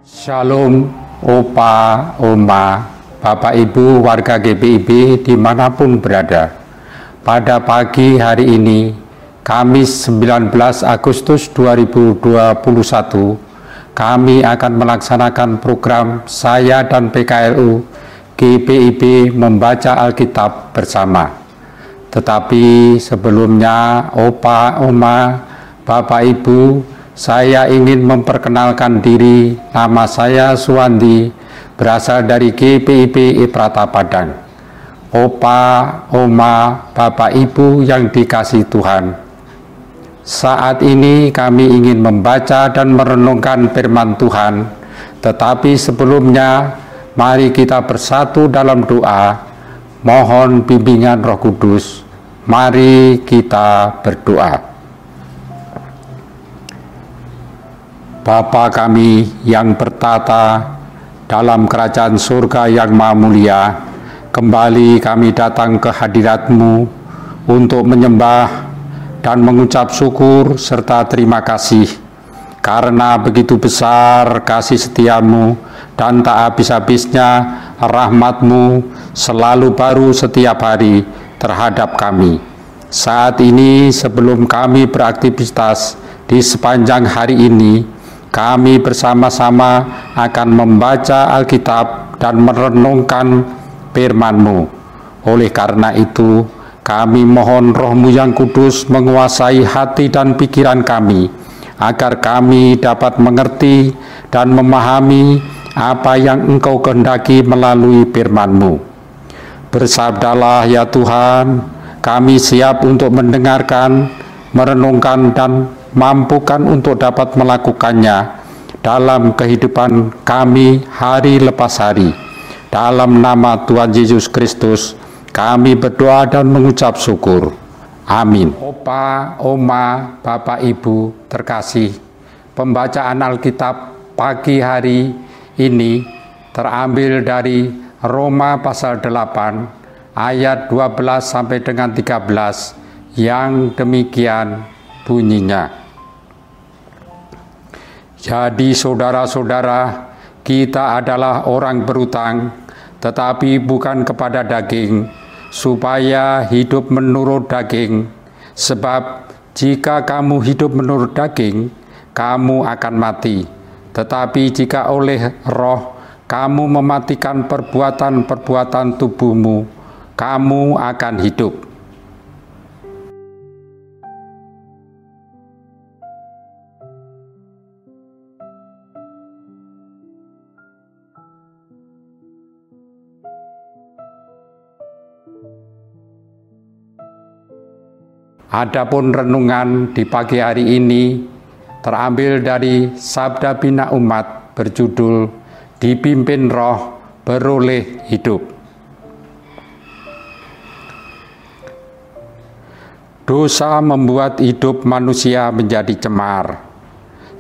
Shalom, Opa, Oma, Bapak Ibu warga GPIB dimanapun berada. Pada pagi hari ini, Kamis 19 Agustus 2021, kami akan melaksanakan program saya dan PKLU GPIB membaca Alkitab bersama. Tetapi sebelumnya, Opa, Oma, Bapak Ibu, saya ingin memperkenalkan diri. Nama saya Suwandi, berasal dari GPIB Ephrata Padang. Opa, Oma, Bapak Ibu yang dikasihi Tuhan, saat ini kami ingin membaca dan merenungkan firman Tuhan. Tetapi sebelumnya, mari kita bersatu dalam doa, mohon bimbingan Roh Kudus. Mari kita berdoa. Bapa kami yang bertata dalam kerajaan surga yang maha mulia, kembali kami datang ke hadirat-Mu untuk menyembah dan mengucap syukur serta terima kasih, karena begitu besar kasih setia-Mu dan tak habis-habisnya rahmat-Mu selalu baru setiap hari terhadap kami. Saat ini sebelum kami beraktivitas di sepanjang hari ini, kami bersama-sama akan membaca Alkitab dan merenungkan firman-Mu. Oleh karena itu, kami mohon Roh-Mu yang kudus menguasai hati dan pikiran kami, agar kami dapat mengerti dan memahami apa yang Engkau kehendaki melalui firman-Mu. Bersabdalah ya Tuhan, kami siap untuk mendengarkan, merenungkan, dan mampukan untuk dapat melakukannya dalam kehidupan kami hari lepas hari. Dalam nama Tuhan Yesus Kristus, kami berdoa dan mengucap syukur. Amin. Opa, Oma, Bapak Ibu terkasih, pembacaan Alkitab pagi hari ini terambil dari Roma pasal 8 ayat 12 sampai dengan 13 yang demikian bunyinya. Jadi saudara-saudara, kita adalah orang berutang, tetapi bukan kepada daging, supaya hidup menurut daging. Sebab jika kamu hidup menurut daging, kamu akan mati. Tetapi jika oleh Roh kamu mematikan perbuatan-perbuatan tubuhmu, kamu akan hidup. Adapun renungan di pagi hari ini terambil dari Sabda Bina Umat berjudul Dipimpin Roh Beroleh Hidup. Dosa membuat hidup manusia menjadi cemar.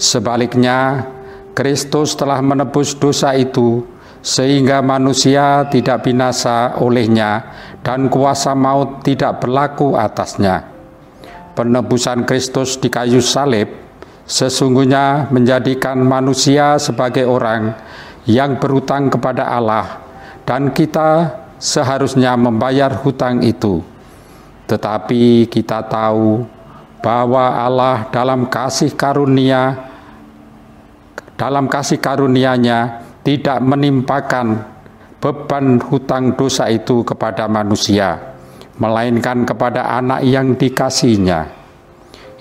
Sebaliknya, Kristus telah menebus dosa itu sehingga manusia tidak binasa olehnya dan kuasa maut tidak berlaku atasnya. Penebusan Kristus di kayu salib sesungguhnya menjadikan manusia sebagai orang yang berhutang kepada Allah, dan kita seharusnya membayar hutang itu. Tetapi kita tahu bahwa Allah dalam kasih karunia-Nya tidak menimpakan beban hutang dosa itu kepada manusia, melainkan kepada anak yang dikasihinya.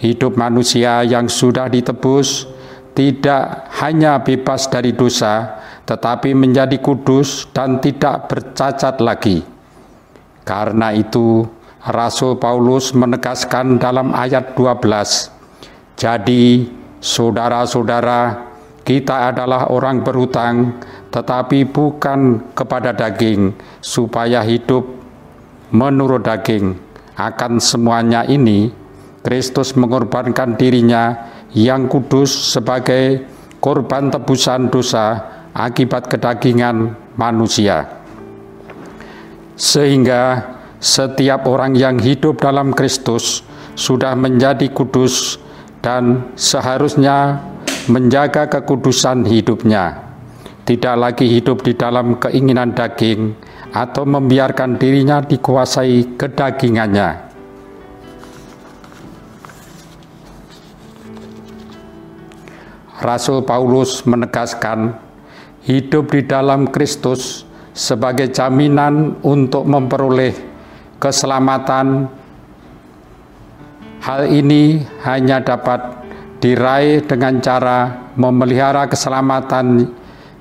Hidup manusia yang sudah ditebus tidak hanya bebas dari dosa, tetapi menjadi kudus dan tidak bercacat lagi. Karena itu, Rasul Paulus menegaskan dalam ayat 12, jadi saudara-saudara, kita adalah orang berhutang, tetapi bukan kepada daging, supaya hidup menurut daging. Akan semuanya ini, Kristus mengorbankan dirinya yang kudus sebagai korban tebusan dosa akibat kedagingan manusia. Sehingga setiap orang yang hidup dalam Kristus sudah menjadi kudus dan seharusnya menjaga kekudusan hidupnya. tidak lagi hidup di dalam keinginan daging atau membiarkan dirinya dikuasai kedagingannya. Rasul Paulus menegaskan hidup di dalam Kristus sebagai jaminan untuk memperoleh keselamatan. Hal ini hanya dapat diraih dengan cara memelihara keselamatan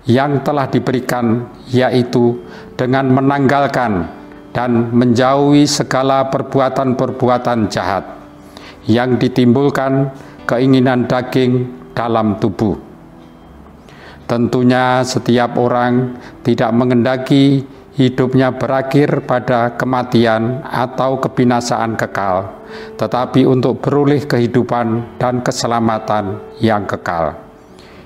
yang telah diberikan, yaitu dengan menanggalkan dan menjauhi segala perbuatan-perbuatan jahat yang ditimbulkan keinginan daging dalam tubuh. Tentunya setiap orang tidak mengendaki hidupnya berakhir pada kematian atau kebinasaan kekal, tetapi untuk beroleh kehidupan dan keselamatan yang kekal.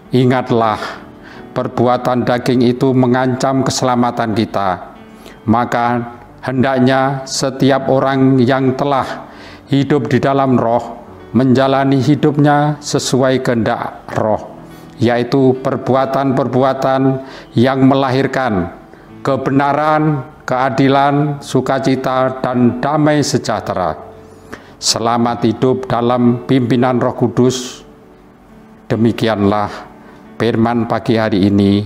Ingatlah, perbuatan daging itu mengancam keselamatan kita. Maka hendaknya setiap orang yang telah hidup di dalam roh menjalani hidupnya sesuai kehendak roh, yaitu perbuatan-perbuatan yang melahirkan kebenaran, keadilan, sukacita, dan damai sejahtera. Selamat hidup dalam pimpinan Roh Kudus. Demikianlah firman pagi hari ini.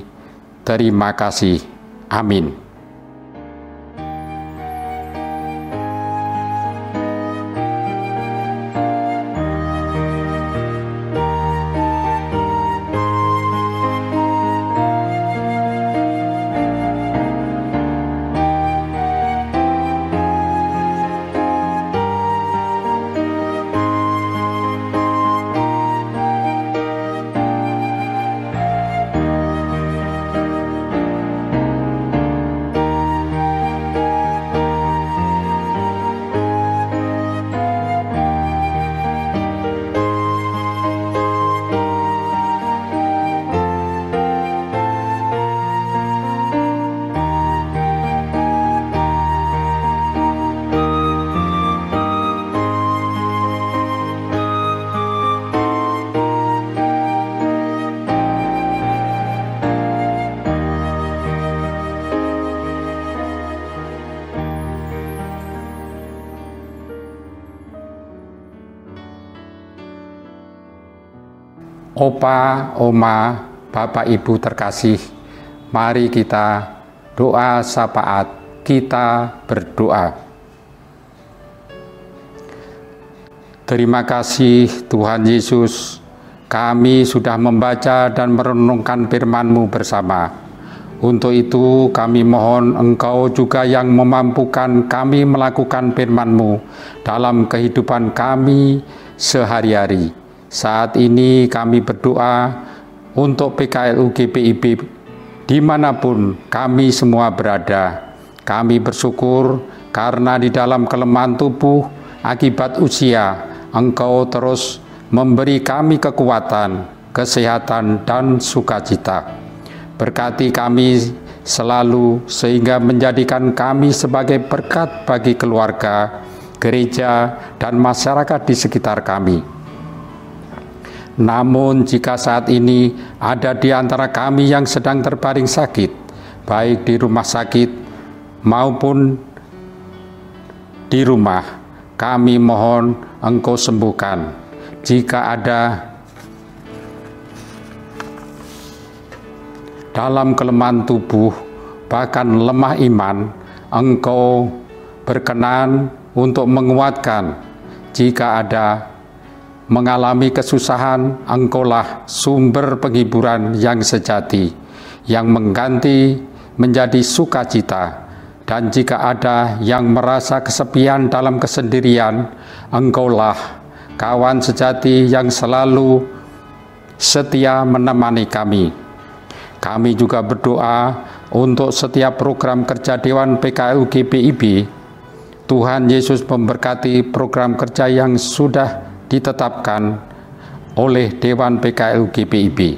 Terima kasih. Amin. Opa, Oma, Bapak Ibu terkasih, mari kita doa syafaat, kita berdoa. Terima kasih Tuhan Yesus, kami sudah membaca dan merenungkan firman-Mu bersama. Untuk itu kami mohon Engkau juga yang memampukan kami melakukan firman-Mu dalam kehidupan kami sehari-hari. Saat ini kami berdoa untuk PKLU GPIB dimanapun kami semua berada. Kami bersyukur karena di dalam kelemahan tubuh akibat usia, Engkau terus memberi kami kekuatan, kesehatan, dan sukacita. Berkati kami selalu sehingga menjadikan kami sebagai berkat bagi keluarga, gereja, dan masyarakat di sekitar kami. Namun jika saat ini ada di antara kami yang sedang terbaring sakit, baik di rumah sakit maupun di rumah, kami mohon Engkau sembuhkan. Jika ada dalam kelemahan tubuh, bahkan lemah iman, Engkau berkenan untuk menguatkan. Jika ada mengalami kesusahan, Engkaulah sumber penghiburan yang sejati, yang mengganti menjadi sukacita. Dan jika ada yang merasa kesepian dalam kesendirian, Engkaulah kawan sejati yang selalu setia menemani kami. Kami juga berdoa untuk setiap program kerja Dewan PKLU GPIB. Tuhan Yesus memberkati program kerja yang sudah ditetapkan oleh Dewan PKLU GPIB.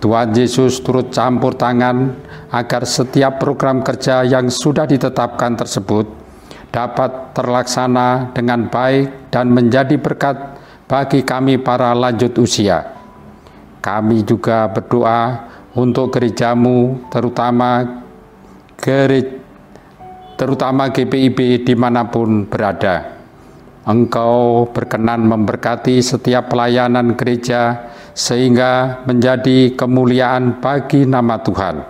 Tuhan Yesus turut campur tangan agar setiap program kerja yang sudah ditetapkan tersebut dapat terlaksana dengan baik dan menjadi berkat bagi kami para lanjut usia. Kami juga berdoa untuk gerejamu, terutama GPIB dimanapun berada. Engkau berkenan memberkati setiap pelayanan gereja sehingga menjadi kemuliaan bagi nama Tuhan,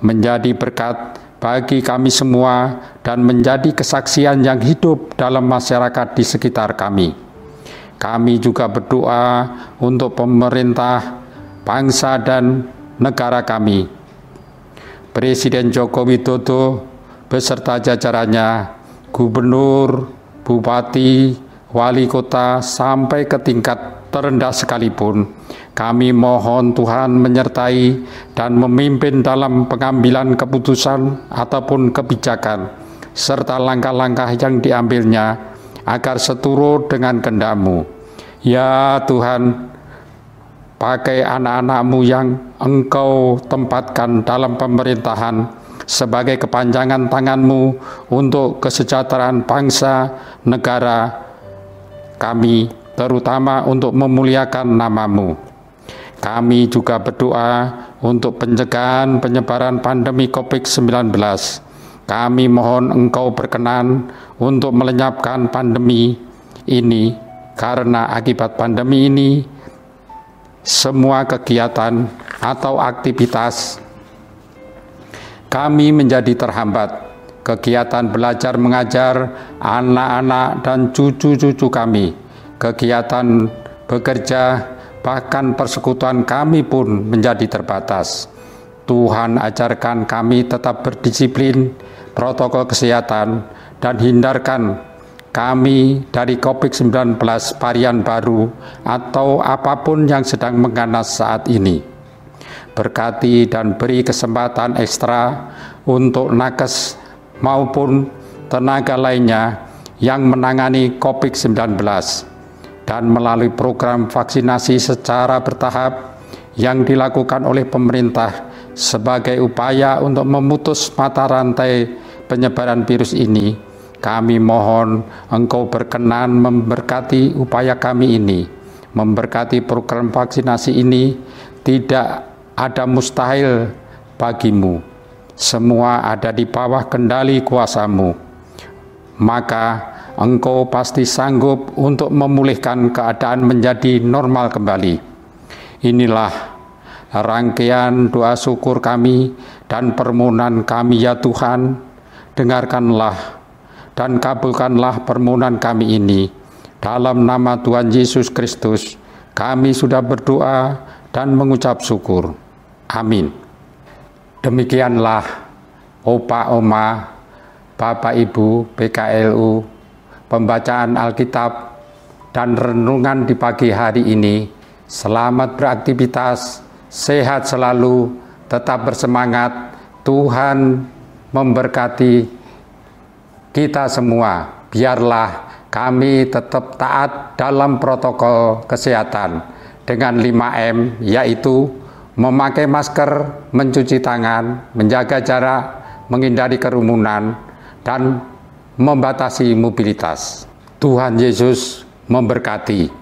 menjadi berkat bagi kami semua dan menjadi kesaksian yang hidup dalam masyarakat di sekitar kami. Kami juga berdoa untuk pemerintah, bangsa dan negara kami. Presiden Joko Widodo beserta jajarannya, gubernur, bupati, wali kota, sampai ke tingkat terendah sekalipun, kami mohon Tuhan menyertai dan memimpin dalam pengambilan keputusan ataupun kebijakan, serta langkah-langkah yang diambilnya, agar seturut dengan kehendak-Mu. Ya Tuhan, pakai anak-anak-Mu yang Engkau tempatkan dalam pemerintahan, sebagai kepanjangan tangan-Mu untuk kesejahteraan bangsa, negara kami, terutama untuk memuliakan nama-Mu. Kami juga berdoa untuk pencegahan penyebaran pandemi COVID-19. Kami mohon Engkau berkenan untuk melenyapkan pandemi ini, karena akibat pandemi ini, semua kegiatan atau aktivitas kami menjadi terhambat. Kegiatan belajar mengajar anak-anak dan cucu-cucu kami, kegiatan bekerja, bahkan persekutuan kami pun menjadi terbatas. Tuhan ajarkan kami tetap berdisiplin protokol kesehatan dan hindarkan kami dari COVID-19 varian baru atau apapun yang sedang mengganas saat ini. Berkati dan beri kesempatan ekstra untuk nakes maupun tenaga lainnya yang menangani COVID-19, dan melalui program vaksinasi secara bertahap yang dilakukan oleh pemerintah sebagai upaya untuk memutus mata rantai penyebaran virus ini, kami mohon Engkau berkenan memberkati upaya kami ini, memberkati program vaksinasi ini. Tidak ada mustahil bagi-Mu, semua ada di bawah kendali kuasa-Mu. Maka Engkau pasti sanggup untuk memulihkan keadaan menjadi normal kembali. Inilah rangkaian doa syukur kami dan permohonan kami, ya Tuhan. Dengarkanlah dan kabulkanlah permohonan kami ini. Dalam nama Tuhan Yesus Kristus, kami sudah berdoa dan mengucap syukur. Amin. Demikianlah Opa Oma, Bapak Ibu PKLU, pembacaan Alkitab dan renungan di pagi hari ini. Selamat beraktivitas, sehat selalu, tetap bersemangat. Tuhan memberkati kita semua. Biarlah kami tetap taat dalam protokol kesehatan dengan 5M, yaitu memakai masker, mencuci tangan, menjaga jarak, menghindari kerumunan, dan membatasi mobilitas. Tuhan Yesus memberkati.